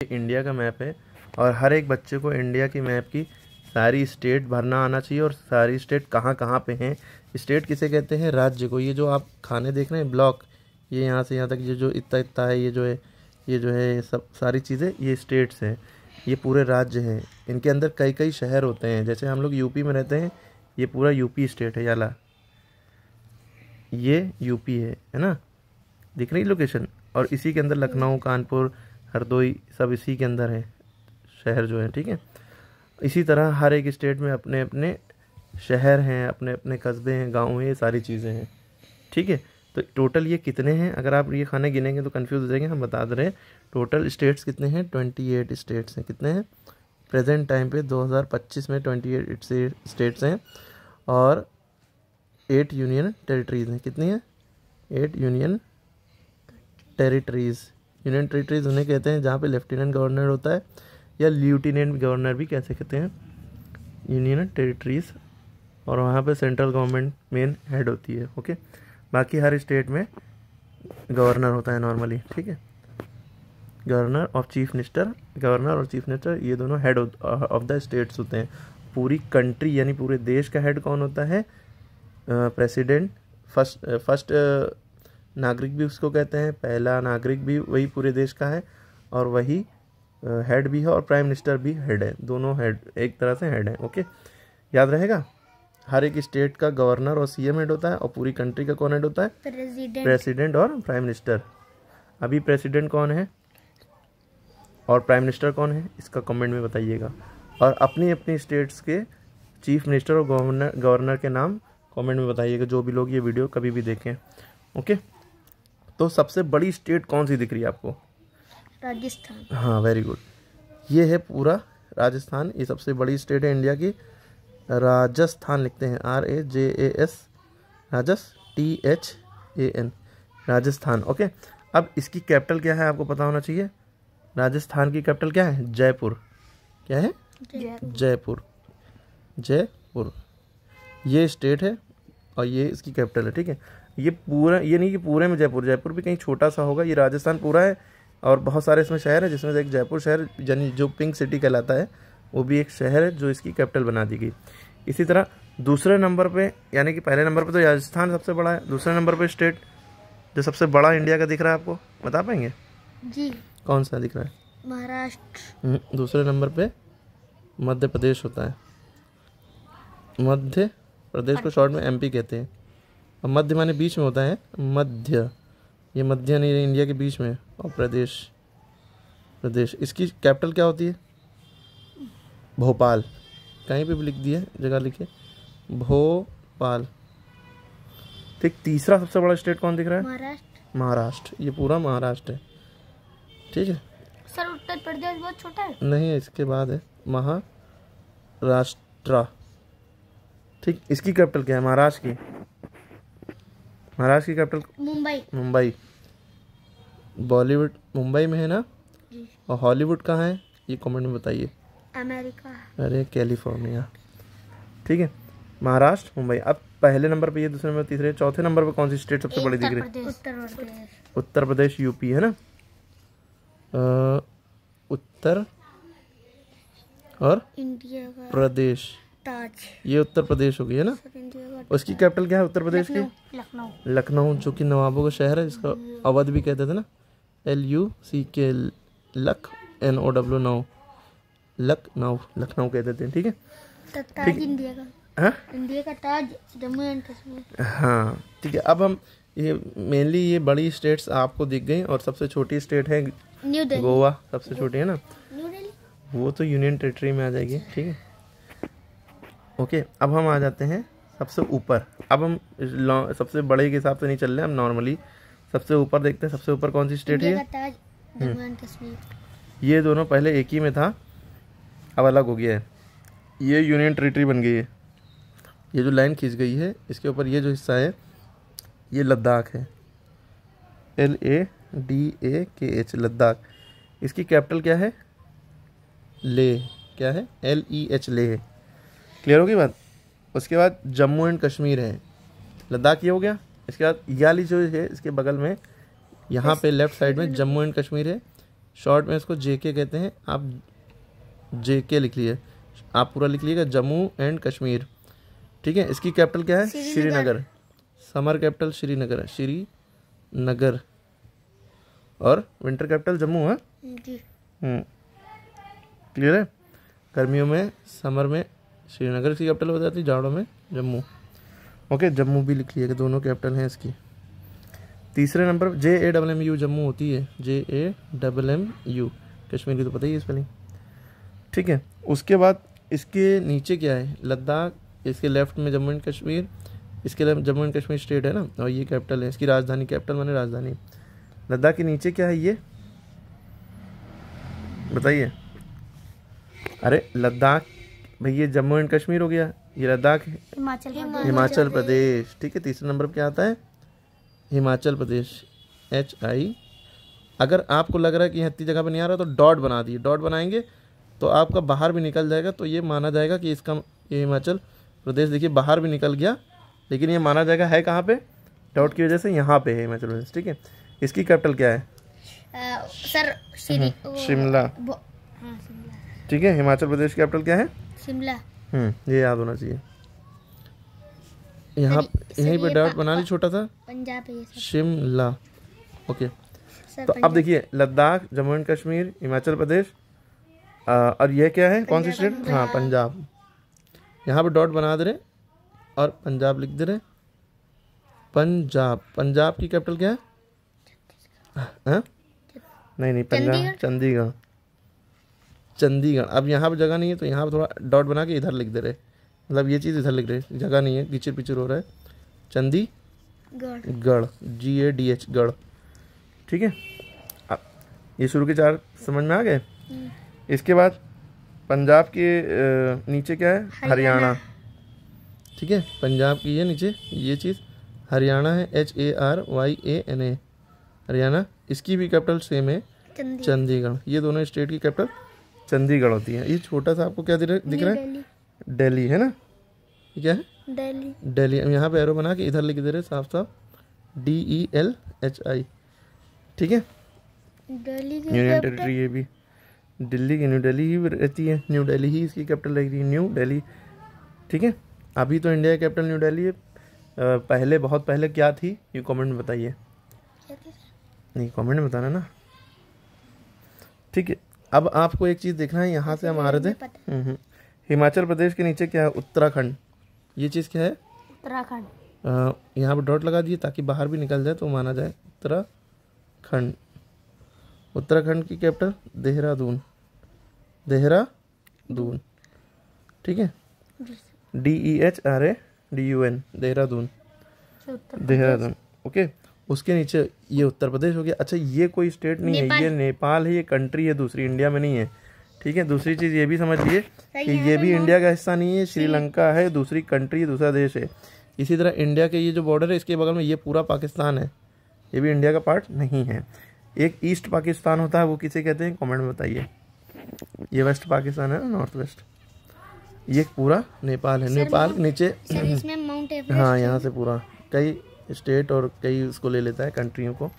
India का map है और हर एक बच्चे को इंडिया की मैप की सारी स्टेट भरना आना चाहिए और सारी स्टेट कहाँ कहाँ पे हैं। स्टेट किसे कहते हैं? राज्य को। ये जो आप खाने देख रहे हैं ब्लॉक, ये यहाँ से यहाँ तक ये जो इतना इतना है, ये जो है सब सारी चीज़ें ये स्टेट्स हैं, ये पूरे राज्य हैं। इनके अंदर कई कई शहर होते हैं। जैसे हम लोग यूपी में रहते हैं, ये पूरा यूपी स्टेट है, याला ये यूपी है ना, दिख रही लोकेशन। और इसी के अंदर लखनऊ, कानपुर, हरदोई सब इसी के अंदर है शहर जो है, ठीक है। इसी तरह हर एक स्टेट में अपने अपने शहर हैं, अपने अपने कस्बे हैं, गांव हैं, ये सारी चीज़ें हैं, ठीक है। तो टोटल ये कितने हैं? अगर आप ये खाने गिनेंगे तो कंफ्यूज हो जाएंगे। हम बता दे रहे हैं टोटल स्टेट्स कितने हैं। 28 स्टेट्स हैं। कितने हैं प्रेजेंट टाइम पे? 2025 में 28 स्टेट्स हैं और 8 यूनियन टेरिटरीज हैं। कितनी है? 8 यूनियन टेरिटरीज। यूनियन टेरिटरीज उन्हें कहते हैं जहाँ पे लेफ्टिनेंट गवर्नर होता है, या ल्यूटिनेंट गवर्नर भी कैसे कहते हैं, यूनियन टेरिटरीज। और वहाँ पे सेंट्रल गवर्नमेंट मेन हेड होती है, ओके। बाकी हर स्टेट में गवर्नर होता है नॉर्मली, ठीक है। गवर्नर और चीफ मिनिस्टर, गवर्नर और चीफ मिनिस्टर ये दोनों हेड ऑफ द स्टेट्स होते हैं। पूरी कंट्री यानी पूरे देश का हेड कौन होता है? प्रेसिडेंट। फर्स्ट नागरिक भी उसको कहते हैं, पहला नागरिक भी वही पूरे देश का है और वही हेड भी है, और प्राइम मिनिस्टर भी हेड है। दोनों हेड एक तरह से हेड है, ओके। याद रहेगा, हर एक स्टेट का गवर्नर और सीएम हेड होता है और पूरी कंट्री का कौन हेड होता है? प्रेसिडेंट और प्राइम मिनिस्टर। अभी प्रेसिडेंट कौन है और प्राइम मिनिस्टर कौन है, इसका कमेंट में बताइएगा। और अपनी अपनी स्टेट्स के चीफ मिनिस्टर और गवर्नर के नाम कमेंट में बताइएगा, जो भी लोग ये वीडियो कभी भी देखें, ओके। तो सबसे बड़ी स्टेट कौन सी दिख रही है आपको? राजस्थान। हाँ, वेरी गुड। ये है पूरा राजस्थान, ये सबसे बड़ी स्टेट है इंडिया की। राजस्थान लिखते हैं RAJAS, THAN, राजस्थान, ओके। अब इसकी कैपिटल क्या है आपको पता होना चाहिए। राजस्थान की कैपिटल क्या है? जयपुर। क्या है? जयपुर। जयपुर ये स्टेट है और ये इसकी कैपिटल है, ठीक है। ये पूरा, ये नहीं कि पूरे में जयपुर भी कहीं छोटा सा होगा। ये राजस्थान पूरा है और बहुत सारे इसमें शहर है, जिसमें से एक जयपुर शहर यानी जो पिंक सिटी कहलाता है, वो भी एक शहर है जो इसकी कैपिटल बना दी गई। इसी तरह दूसरे नंबर पे, यानी कि पहले नंबर पे तो राजस्थान सबसे बड़ा है, दूसरे नंबर पे स्टेट जो सबसे बड़ा इंडिया का दिख रहा है, आपको बता पाएंगे जी? कौन सा दिख रहा है? महाराष्ट्र। दूसरे नंबर पे मध्य प्रदेश होता है। मध्य प्रदेश को शॉर्ट में MP कहते हैं। और मध्य माने बीच में होता है, मध्य, ये मध्य नहीं, इंडिया के बीच में। और प्रदेश इसकी कैपिटल क्या होती है? भोपाल। कहीं पे भी लिख दिए, जगह लिखे भोपाल, ठीक। तीसरा सबसे बड़ा स्टेट कौन दिख रहा है? महाराष्ट्र। ये पूरा महाराष्ट्र है, ठीक है। सर उत्तर प्रदेश बहुत छोटा है। नहीं, इसके बाद है महाराष्ट्र, ठीक। इसकी कैपिटल क्या है? महाराष्ट्र की कैपिटल मुंबई। बॉलीवुड मुंबई में है ना? और हॉलीवुड कहाँ है, ये कमेंट में बताइए। अमेरिका। अरे कैलिफोर्निया, ठीक है। महाराष्ट्र, मुंबई। अब पहले नंबर पे ये, दूसरे नंबर, तीसरे, चौथे नंबर पे कौन सी स्टेट सबसे बड़ी दिख रही है? उत्तर प्रदेश, यूपी है ना। उत्तर और इंडिया का प्रदेश, ताज। ये उत्तर प्रदेश हो गई है ना। उसकी कैपिटल क्या है उत्तर प्रदेश की? लखनऊ, जो कि नवाबों का शहर है, जिसका अवध भी कहते थे ना, LUCK, LKNOW, लखनऊ कहते थे, ठीक है। ताज इंडिया का, हाँ, इंडिया का ताज जम्मू एंड कश्मीर। हाँ, ठीक है। अब हम ये मेनली ये बड़ी स्टेट्स आपको दिख गई, और सबसे छोटी स्टेट है न्यू दिल्ली। गोवा, सबसे छोटी है ना, न्यू दिल्ली। वो तो यूनियन टेरिटरी में आ जाएगी, ठीक है, ओके। अब हम आ जाते हैं सबसे ऊपर। अब हम सबसे बड़े के हिसाब से नहीं चल रहे, हम नॉर्मली सबसे ऊपर देखते हैं। सबसे ऊपर कौन सी स्टेट है? इंडिया का ताज जम्मू एंड कश्मीर। ये दोनों पहले एक ही में था, अब अलग हो गया है। ये यूनियन टेरिटरी बन गई है। ये जो लाइन खींच गई है, इसके ऊपर ये जो हिस्सा है, ये लद्दाख है, LADAKH, लद्दाख। इसकी कैपिटल क्या है? लेह। क्या है? LEH, लेह। क्लियर होगी बात। उसके बाद जम्मू एंड कश्मीर है, लद्दाख ये हो गया। इसके बाद याली जो है इसके बगल में, यहाँ पे लेफ्ट साइड में जम्मू एंड कश्मीर है, शॉर्ट में इसको JK कहते हैं, आप JK लिख लिए, आप पूरा लिख लीजिएगा जम्मू एंड कश्मीर, ठीक है। इसकी कैपिटल क्या है? श्रीनगर। समर कैपिटल श्रीनगर है, श्रीनगर, और विंटर कैपिटल जम्मू है। जी। क्लियर है? गर्मियों में, समर में श्रीनगर की कैपिटल हो जाती है, जाड़ों में जम्मू। ओके, जम्मू भी लिख लिया कि दोनों कैपिटल हैं इसकी। तीसरे नंबर पर JAMMU जम्मू होती है, JAMMU, कश्मीर की तो पता ही है स्पेलिंग, ठीक है। उसके बाद इसके नीचे क्या है? लद्दाख, इसके लेफ्ट में जम्मू एंड कश्मीर, इसके left Jammu and Kashmir state है ना, और ये कैपिटल है इसकी, राजधानी, कैपिटल माने राजधानी। लद्दाख के नीचे क्या है ये बताइए? अरे लद्दाख भैया जम्मू एंड कश्मीर हो गया, ये लद्दाख है हिमाचल प्रदेश, ठीक है। तीसरे नंबर पर क्या आता है? हिमाचल प्रदेश, HI। अगर आपको लग रहा है कि यहाँ इतनी जगह पर नहीं आ रहा तो डॉट बना दिए, डॉट बनाएंगे तो आपका बाहर भी निकल जाएगा, तो ये माना जाएगा कि इसका ये हिमाचल प्रदेश, देखिए बाहर भी निकल गया, लेकिन ये माना जाएगा है कहाँ पे? डॉट की वजह से यहाँ पे है हिमाचल प्रदेश, ठीक है। इसकी कैपिटल क्या है? सर शिमला, ठीक है। हिमाचल प्रदेश की कैपिटल क्या है? शिमला। ये याद होना चाहिए। यहाँ यहीं पे डॉट बना ली छोटा सा, पंजाब है ये सब। शिमला, ओके। सर तो अब देखिए लद्दाख, जम्मू एंड कश्मीर, हिमाचल प्रदेश, और ये क्या है? कौन सी स्टेट? हाँ, पंजाब। यहाँ पे डॉट बना दे रहे और पंजाब लिख दे रहे, पंजाब। पंजाब की कैपिटल क्या है? हाँ? नहीं, पंजाब, चंडीगढ़, चंडीगढ़। अब यहाँ पे जगह नहीं है तो यहाँ पे थोड़ा डॉट बना के इधर लिख दे रहे, मतलब ये चीज़ इधर लिख रहे, जगह नहीं है, कीचड़ पिचड़ हो रहा है। चंडीगढ़, GADH, गढ़, ठीक है। अब ये शुरू के 4 समझ में आ गए। इसके बाद पंजाब के नीचे क्या है? हरियाणा, ठीक है। पंजाब की ये नीचे ये चीज़ हरियाणा है, HARYANA, हरियाणा। इसकी भी कैपिटल सेम है, चंडीगढ़। ये दोनों स्टेट की कैपिटल चंडीगढ़ होती है। ये छोटा सा आपको क्या दिख रहा है? दिल्ली है ना, ये क्या है? दिल्ली। हम यहाँ पे एरो बना के इधर लिख दे रहे साफ साफ, DELHI, ठीक है। यूनियन टेरिटरी, ये भी दिल्ली की न्यू दिल्ली ही रहती है, न्यू दिल्ली ही इसकी कैपिटल रहेगी, न्यू दिल्ली, ठीक है। अभी तो इंडिया की कैपिटल न्यू दिल्ली है, पहले बहुत पहले क्या थी ये कमेंट में बताइए, नहीं कमेंट में बताना ना, ठीक है। अब आपको एक चीज़ देखना है, यहाँ से हम आ रहे थे, हिमाचल प्रदेश के नीचे क्या है? उत्तराखंड। ये चीज़ क्या है? उत्तराखंड। यहाँ पर डॉट लगा दिए ताकि बाहर भी निकल जाए तो माना जाए उत्तराखंड। उत्तराखंड की कैपिटल देहरादून, देहरादून, ठीक है। DEHRADUN, Dehradun, Dehradun, okay. उसके नीचे ये उत्तर प्रदेश हो गया। अच्छा, ये कोई स्टेट नहीं है, ये नेपाल है, ये कंट्री है दूसरी, इंडिया में नहीं है, ठीक है। दूसरी चीज़ ये भी समझिए कि ये भी इंडिया का हिस्सा नहीं है, श्रीलंका है, दूसरी कंट्री है, दूसरा देश है। इसी तरह इंडिया के ये जो बॉर्डर है इसके बगल में ये पूरा पाकिस्तान है, ये भी इंडिया का पार्ट नहीं है। एक ईस्ट पाकिस्तान होता है, वो किसे कहते हैं कमेंट में बताइए। ये वेस्ट पाकिस्तान है ना, नॉर्थ वेस्ट। ये पूरा नेपाल है, नेपाल के नीचे इसमें माउंट एवरेस्ट, हाँ यहाँ से पूरा कई स्टेट और कई उसको ले लेता है कंट्रियों को।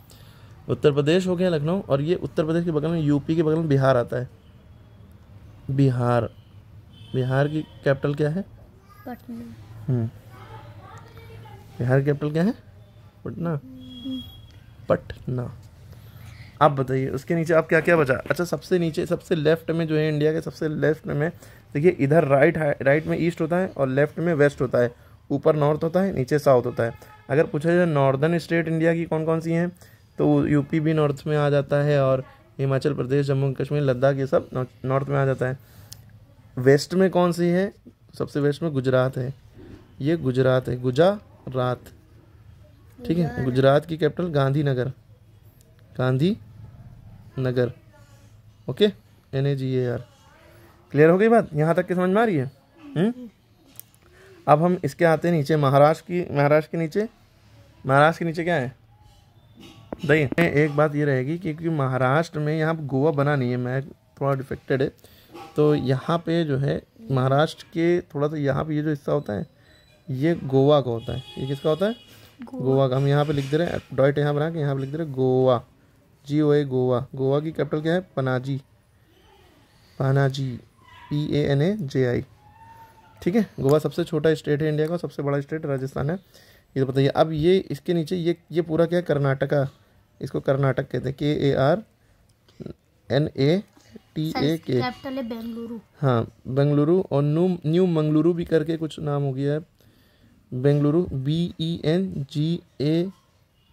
उत्तर प्रदेश हो गया लखनऊ, और ये उत्तर प्रदेश के बगल में यूपी के बगल में बिहार आता है, बिहार। बिहार की कैपिटल क्या है? पटना। बिहार की कैपिटल क्या है? पटना, पटना। आप बताइए उसके नीचे आप क्या क्या बचा? अच्छा, सबसे नीचे सबसे लेफ्ट में जो है इंडिया के सबसे लेफ्ट में देखिए, इधर राइट में ईस्ट होता है और लेफ्ट में वेस्ट होता है, ऊपर नॉर्थ होता है, नीचे साउथ होता है। अगर पूछा जाए नॉर्दर्न स्टेट इंडिया की कौन कौन सी हैं तो यूपी भी नॉर्थ में आ जाता है, और हिमाचल प्रदेश, जम्मू कश्मीर, लद्दाख, ये सब नॉर्थ में आ जाता है। वेस्ट में कौन सी है? सबसे वेस्ट में गुजरात है, ये गुजरात है, गुजरात, ठीक है। गुजरात की capital Gandhinagar, Gandhinagar, okay, NAGAR। Clear हो गई बात? यहाँ तक की समझ में आ रही है? अब हम इसके आते हैं नीचे, महाराष्ट्र के नीचे क्या है? देखिए एक बात ये रहेगी क्योंकि महाराष्ट्र में यहाँ गोवा बना नहीं है, मैं थोड़ा डिफेक्टेड है, तो यहाँ पे जो है महाराष्ट्र के थोड़ा सा यहाँ पे ये जो हिस्सा होता है ये गोवा का होता है। ये किसका होता है? गोवा का। हम यहाँ पे लिख दे रहे हैं, डॉट यहाँ बना के यहाँ पे लिख दे रहे हैं गोवा, GOA गोवा। गोवा की कैपिटल क्या है? पनाजी, पानाजी, PANAJI। ठीक है, गोवा सबसे छोटा स्टेट है इंडिया का, सबसे बड़ा स्टेट राजस्थान है, ये तो बताइए। अब ये इसके नीचे ये पूरा क्या है? कर्नाटका, इसको कर्नाटक कहते हैं, KARNATAK। कैपिटल है बेंगलुरु। हाँ बेंगलुरु, और न्यू मंगलुरु भी करके कुछ नाम हो गया है, बेंगलुरु, BENGAL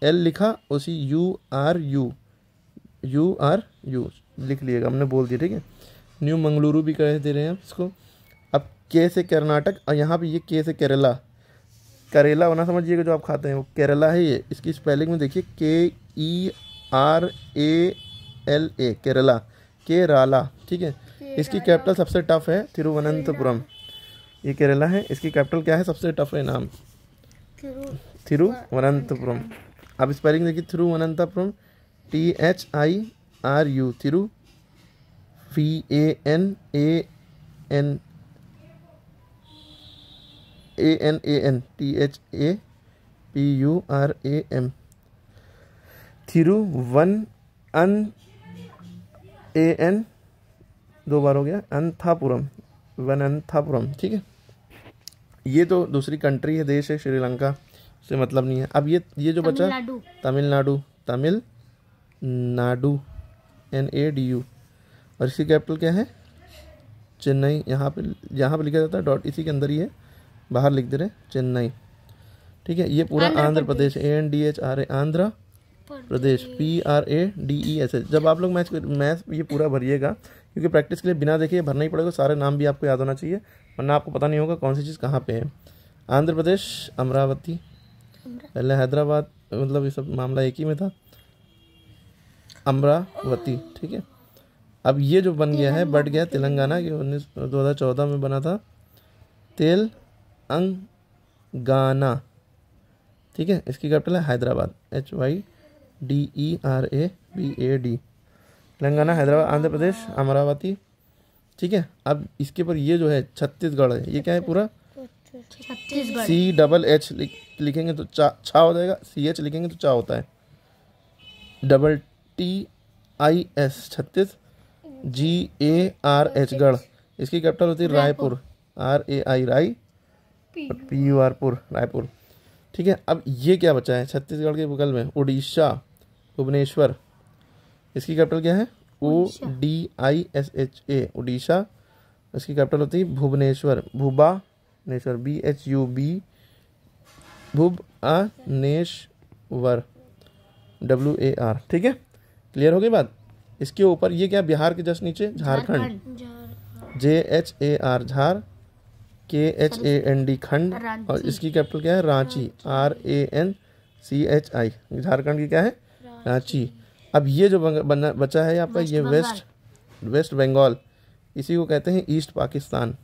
लिखा, उसी URU लिख लिएगा, हमने बोल दिया, ठीक है। न्यू मंगलुरु भी कह दे रहे हैं इसको। अब के से कर्नाटक, और यहाँ पे ये के से केरला, करेला होना समझिएगा जो आप खाते हैं वो केरला है ये। इसकी स्पेलिंग में देखिए KERALA, केरला, केराला, ठीक है। इसकी कैपिटल सबसे टफ है तिरुवनंतपुरम, ये केरला है। इसकी कैपिटल क्या है? सबसे टफ है नाम, तिरुवनंतपुरम। अब स्पेलिंग देखिए, तिरुवनंतपुरम, THIRU, तिरु, VANAN THAPURAM, थिरुवनंतपुरम, 2 बार हो गया, अंथापुरम, वनंथापुरम, ठीक है। ये तो दूसरी कंट्री है, देश है, श्रीलंका से मतलब नहीं है। अब ये जो बचा तमिलनाडु, तमिलनाडु, NADU, और इसकी कैपिटल क्या है? चेन्नई। यहाँ पे लिखा जाता है डॉट, इसी के अंदर ही है, बाहर लिख दे रहे चेन्नई, ठीक है। ये पूरा आंध्र प्रदेश, ANDHRA, आंध्र प्रदेश, PRADES। जब आप लोग मैथ ये पूरा भरिएगा, क्योंकि प्रैक्टिस के लिए बिना देखे भरना ही पड़ेगा, सारे नाम भी आपको याद होना चाहिए, वरना आपको पता नहीं होगा कौन सी चीज़ कहाँ पे है। आंध्र प्रदेश, अमरावती, पहले हैदराबाद, मतलब ये सब मामला एक ही में था, अमरावती, ठीक है। अब ये जो बन गया है, बढ़ गया तेलंगाना, ये 2014 में बना था तेलंगाना, ठीक है। इसकी कैपिटल है हैदराबाद, HYDERABAD, तेलंगाना, हैदराबाद, आंध्र प्रदेश, अमरावती, ठीक है। अब इसके पर ये जो है छत्तीसगढ़ है, ये क्या है? पूरा छत्तीसगढ़, CHH लिखेंगे तो छा हो जाएगा, CH लिखेंगे तो चा होता है, TTIS, छत्तीस, GARH, गढ़। इसकी कैपिटल होती है रायपुर, RAI, राय, PUR, पुर, रायपुर, ठीक है। अब ये क्या बचा है छत्तीसगढ़ के बगल में? उड़ीसा, भुवनेश्वर। इसकी कैपिटल क्या है? ODISHA, उड़ीसा। इसकी कैपिटल होती है भुवनेश्वर, भुवनेश्वर, BHUB, भुवनेश्वर, WAR, ठीक है। क्लियर हो गई बात। इसके ऊपर ये क्या? बिहार के जस्ट नीचे झारखंड, JHAR, झार, KHAND, खंड, और इसकी कैपिटल क्या है? रांची, RANCHI, झारखंड की क्या है? रांची। अब ये जो बचा है आपका, ये वेस्ट बंगाल, इसी को कहते हैं ईस्ट पाकिस्तान।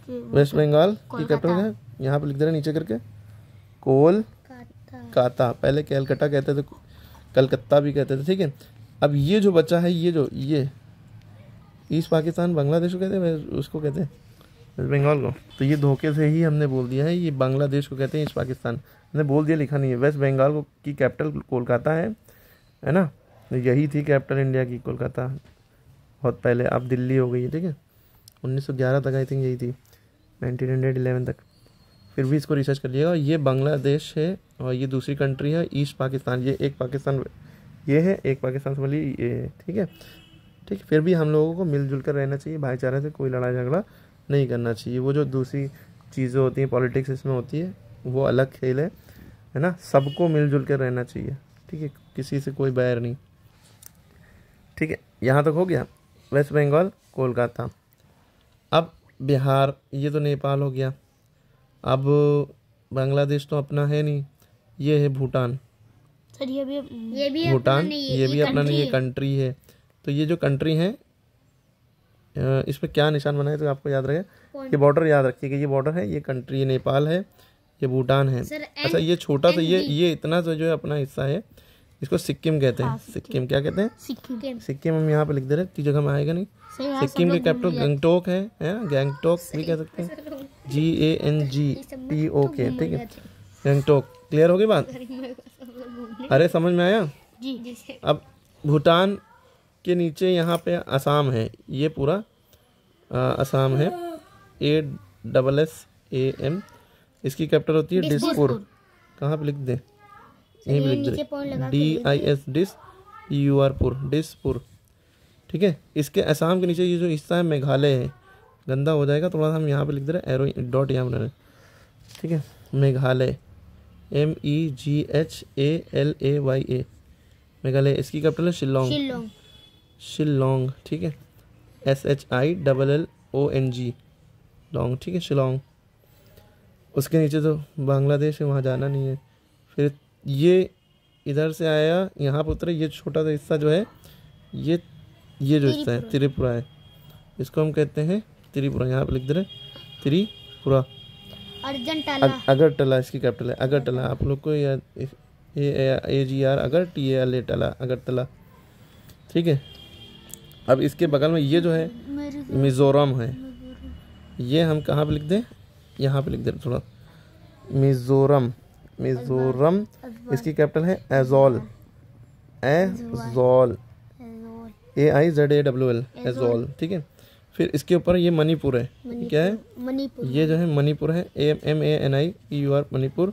वेस्ट बंगाल की कैपिटल है, यहाँ पे लिख दे रहे नीचे करके, कोलकाता, पहले कैलकाटा कहते थे, कलकत्ता भी कहते थे, ठीक है। अब ये जो बचा है, ये ईस्ट पाकिस्तान, बांग्लादेश को कहते हैं, उसको कहते हैं वेस्ट बंगाल को। तो ये धोखे से ही हमने बोल दिया है, ये बांग्लादेश को कहते हैं ईस्ट पाकिस्तान, हमने बोल दिया, लिखा नहीं है। वेस्ट बंगाल को की कैपिटल कोलकाता है ना, यही थी कैपिटल इंडिया की, कोलकाता, बहुत पहले, अब दिल्ली हो गई है, ठीक है। 1911 तक आई थिंक यही थी, 1911 तक। फिर भी इसको रिसर्च कर लिएगा। ये बांग्लादेश है और ये दूसरी कंट्री है ईस्ट पाकिस्तान, ये एक पाकिस्तान, ये है एक पाकिस्तान समझ लीजिए, ये है, ठीक है। ठीक है, फिर भी हम लोगों को मिलजुल कर रहना चाहिए, भाईचारे से, कोई लड़ाई झगड़ा नहीं करना चाहिए। वो जो दूसरी चीज़ें होती हैं, पॉलिटिक्स इसमें होती है, वो अलग खेल है ना। सबको मिलजुल कर रहना चाहिए, ठीक है, किसी से कोई बैर नहीं, ठीक है। यहाँ तक हो गया वेस्ट बंगाल, कोलकाता। अब बिहार, ये तो नेपाल हो गया। अब बांग्लादेश तो अपना है नहीं, ये है भूटान। सर ये भी भूटान, ये भी अपना नहीं, ये कंट्री है। तो ये जो कंट्री है, इस पर क्या निशान बना है तो आपको याद रहेगा, ये बॉर्डर याद रखिएगा, ये बॉर्डर है, ये कंट्री, ये नेपाल है, ये भूटान है। अच्छा, ये छोटा सा, ये इतना सा जो है अपना हिस्सा है, इसको सिक्किम कहते हैं। सिक्किम क्या कहते हैं? सिक्किम हम यहाँ पे लिख दे रहे हैं, की जगह में आएगा नहीं। सिक्किम की कैपिटल गंगटोक है ना, गैंगटोक भी कह सकते हैं, GANGTOK, ठीक है, गंगटोक। क्लियर हो गई बात? अरे समझ में आया? जी। अब भूटान के नीचे यहाँ पे असम है, ये पूरा असम है, ASSAM। इसकी कैपिटल होती है डिसपुर। कहाँ पे लिख दें, यहीं पे लिख दे, DIS DISPUR पुर, डिसपुर। ठीक है, इसके असम के नीचे ये जो हिस्सा है मेघालय है, गंदा हो जाएगा थोड़ा सा, हम यहाँ पे लिख दे रहे हैं, एरो डॉट यहाँ बना रहे हैं। ठीक है, मेघालय MEGHALAYA, मेघालय। इसकी कैपिटल है शिलोंग, शिलोंग। ठीक है, SHILLONG, लॉन्ग। ठीक है, शिलोंग। उसके नीचे तो बांग्लादेश है, वहाँ जाना नहीं है। फिर ये इधर से आया, यहाँ पर उतरे, ये छोटा सा हिस्सा जो है, ये जो हिस्सा है त्रिपुरा है, इसको हम कहते हैं त्रिपुरा। यहाँ पे लिख दे रहे त्रिपुरा। अगरतला इसकी कैपिटल है, अगरतला। आप लोग को याद, AGR अगर TALA टला, अगरतला। ठीक है, अब इसके बगल में ये जो है मिजोरम है, ये हम कहाँ पे लिख दें, यहाँ पे लिख दे थोड़ा, मिजोरम। मिजोरम इसकी कैपिटल है एजोल, एजोल, AIZAWL, एजोल। ठीक है, फिर इसके ऊपर ये मणिपुर है, क्या है, मणिपुर। ये जो है मणिपुर है, MANIPUR, मणिपुर।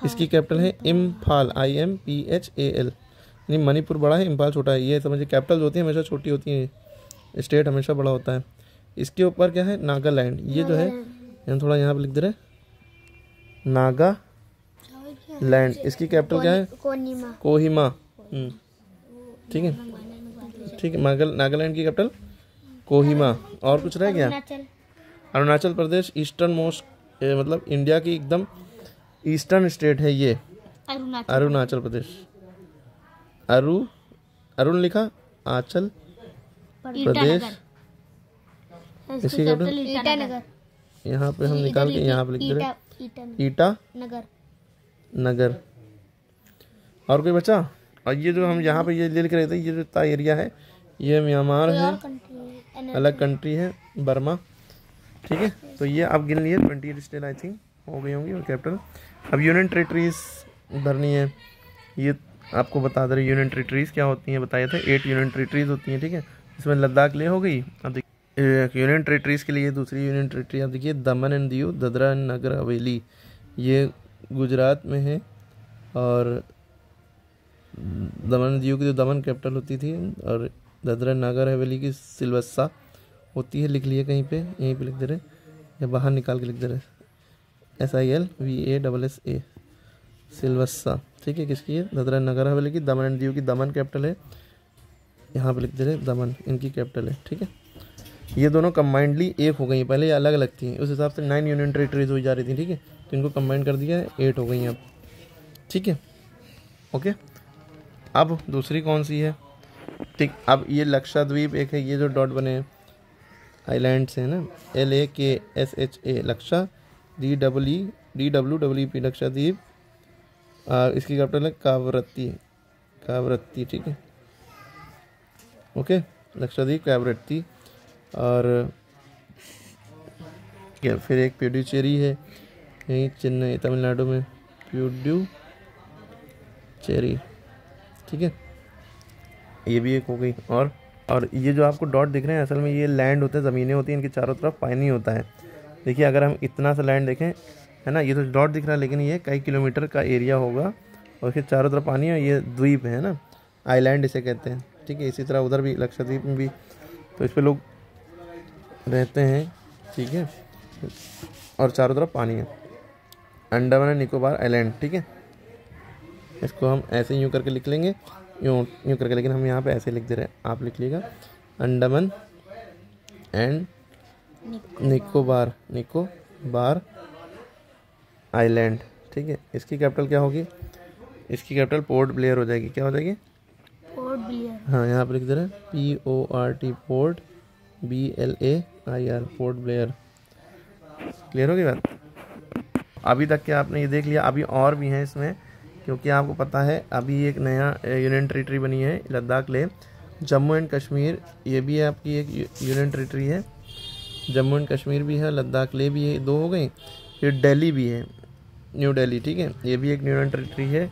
इसकी कैपिटल है इम्फाल, IMPHAL। यानी मणिपुर बड़ा है, इम्फाल छोटा है। ये समझिए, कैपिटल जो होती है हमेशा छोटी होती है, स्टेट हमेशा बड़ा होता है। इसके ऊपर क्या है, नागालैंड। ये जो है हम थोड़ा यहाँ पे लिख दे रहे, नागालैंड। इसकी कैपिटल क्या है, कोहिमा। ठीक है, ठीक है, नागालैंड की कैपिटल कोहिमा। और कुछ रह गया, अरुणाचल प्रदेश, ईस्टर्न मोस्ट, मतलब इंडिया की एकदम ईस्टर्न स्टेट है ये, अरुणाचल प्रदेश। अरुण लिखा, आंचल प्रदेश। इसकी कैपिटल यहाँ पे हम निकाल के यहाँ पे लिख दे रहे, ईटा नगर। और कोई बचा? और ये जो हम यहाँ पे ये लिख रहे थे, ये जो एरिया है, ये म्यांमार है, अलग कंट्री है, बर्मा। ठीक है, तो ये आप गिन लिए 28 स्टेट आई थिंक हो गई होंगी, और कैपिटल। अब यूनियन टेरिटरीज भरनी है, ये आपको बता दे रहे यूनियन टेरिटरीज क्या होती हैं, बताया था 8 यूनियन टेरिटरीज होती हैं। ठीक है, इसमें लद्दाख ले हो गई। अब देखिए यूनियन टेरिटरीज के लिए दूसरी यूनियन टेरिटरी आप देखिए, दमन एंड दीव, दादरा एंड नगर हवेली, ये गुजरात में है। और दमन दीव की जो दमन कैपिटल होती थी, और दादरा नगर हवेली की सिलवस्सा होती है। लिख लिए कहीं पे, यहीं पे लिख दे रहे, या बाहर निकाल के लिख दे रहे, SILVASSA, सिलवस्सा। ठीक है, किसकी है, दादरा नगर हवेली की। दमन एंड दीव की दमन कैपिटल है, यहाँ पे लिख दे रहे दमन, इनकी कैपिटल है। ठीक है, ये दोनों कंबाइंडली एक हो गई, पहले ये अलग अलग थी, उस हिसाब से 9 यूनियन टेरिटरीज हो जा रही थी। ठीक है, तो इनको कंबाइन कर दिया है, 8 हो गई अब। ठीक है, ओके। अब दूसरी कौन सी है, ठीक, अब ये लक्षद्वीप एक है, ये जो डॉट बने हैं आइलैंड्स हैं ना, LAKSHA, लक्षा, DWWP, लक्षद्वीप। इसकी कैपिटल है कावरत्ती। ठीक है, ओके, लक्षद्वीप, कावरत्ती। और क्या, फिर एक पुडुचेरी है, यहीं चेन्नई तमिलनाडु में, पुडुचेरी। ठीक है, ये भी एक हो गई। और ये जो आपको डॉट दिख रहे हैं, असल में ये लैंड होते हैं, ज़मीनें होती हैं, इनके चारों तरफ पानी होता है। देखिए, अगर हम इतना सा लैंड देखें, है ना, ये तो डॉट दिख रहा है, लेकिन ये कई किलोमीटर का एरिया होगा, और इसके चारों तरफ पानी है। ये द्वीप है ना, आइलैंड इसे कहते हैं। ठीक है, इसी तरह उधर भी लक्षद्वीप में भी, तो इस पर लोग रहते हैं। ठीक है, और चारों तरफ पानी है। Andaman and Nicobar island. ठीक है, इसको हम ऐसे यूँ करके लिख लेंगे, यूँ करके, लेकिन हम यहाँ पे ऐसे लिख दे रहे हैं, आप लिख लीजिएगा अंडमान एंड निकोबार आइलैंड। ठीक है, इसकी कैपिटल क्या होगी, इसकी कैपिटल पोर्ट ब्लेयर हो जाएगी। क्या हो जाएगी, पोर्ट ब्लेयर। हाँ, यहाँ पे लिख दे रहे हैं PORT, port BLAIR, port Blair. Clear होगी बात? अभी तक के आपने ये देख लिया, अभी और भी हैं इसमें, क्योंकि आपको पता है अभी एक नया यूनियन टेरिटरी बनी है, लद्दाख ले, जम्मू एंड कश्मीर। ये भी है आपकी एक यूनियन टेरिटरी है, जम्मू एंड कश्मीर भी है, लद्दाख ले भी है, 2 हो गई। फिर दिल्ली भी है, न्यू दिल्ली। ठीक है, ये भी एक यूनियन टेरिटरी है।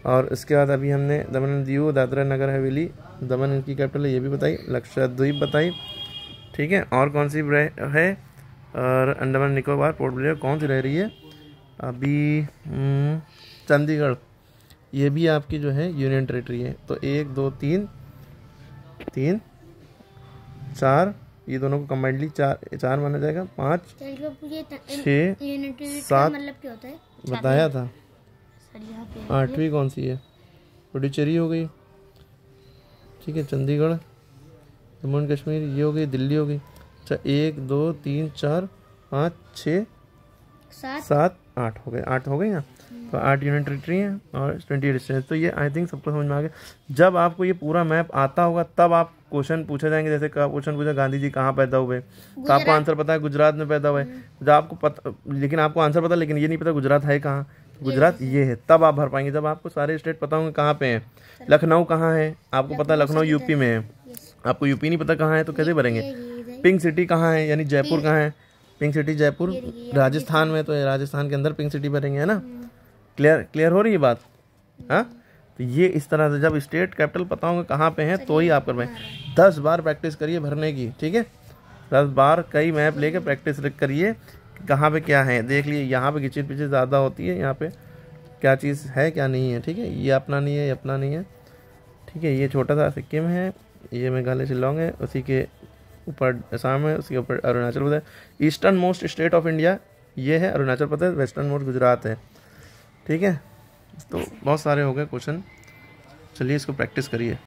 और इसके बाद अभी हमने दमन एंड दीव, दादरा नगर हवेली, दमन इनकी कैपिटल है, ये भी बताई। लक्षद्वीप बताई, ठीक है। और कौन सी है, और अंडमान निकोबार पोर्ट ब्लेयर कौन सी रह रही है अभी, चंडीगढ़, ये भी आपकी जो है यूनियन टेरिटरी है। तो 1 2 3 3 4, ये दोनों को कंबाइंडली 4 माना जाएगा। 5 6 7 मतलब क्या होता है? बताया था। सर यहाँ पे 8वीं कौन सी है, पुडुचेरी हो गई, ठीक है। चंडीगढ़, जम्मू एंड कश्मीर ये हो गई, दिल्ली हो गई। अच्छा 1 2 3 4 5 6 7 8 हो गए, 8 हो गई ना। तो 8 यूनियन टेरिटरी हैं और 28 स्टेट्स। तो ये आई थिंक सबको समझ में आ गया। जब आपको ये पूरा मैप आता होगा तब आप क्वेश्चन पूछे जाएंगे। जैसे क्वेश्चन पूछा गांधी जी कहाँ पैदा हुए, तो आपको आंसर पता है गुजरात में पैदा हुए। जब आपको पता, लेकिन आपको आंसर पता, लेकिन ये नहीं पता गुजरात है कहाँ, गुजरात ये है, तब आप भर पाएंगे। जब आपको सारे स्टेट पता होंगे कहाँ पे हैं। लखनऊ कहाँ है, आपको पता लखनऊ यूपी में है, आपको यूपी नहीं पता कहाँ है तो कैसे भरेंगे। पिंक सिटी कहाँ है, यानी जयपुर कहाँ है, पिंक सिटी जयपुर राजस्थान में, तो राजस्थान के अंदर पिंक सिटी भरेंगे, है ना। क्लियर हो रही है बात, हाँ। तो ये इस तरह से जब स्टेट कैपिटल पता होंगे कहाँ पे हैं तो ही आप कर पाएंगे। 10 बार प्रैक्टिस करिए भरने की, ठीक है। 10 बार कई मैप लेके प्रैक्टिस करिए कहाँ पे क्या है। देख लिए यहाँ पे खिचड़ पिचड़ ज़्यादा होती है, यहाँ पे क्या चीज़ है क्या नहीं है, ठीक है। ये अपना नहीं है, ये अपना नहीं है, ठीक है। ये छोटा सा सिक्किम है, ये मेघालय शिलोंग है, उसी के ऊपर असम है, उसके ऊपर Arunachal Pradesh. Eastern most state of India ये है अरुणाचल प्रदेश, वेस्टर्न मोस्ट गुजरात है, ठीक है। तो बहुत सारे हो गए क्वेश्चन, चलिए इसको प्रैक्टिस करिए।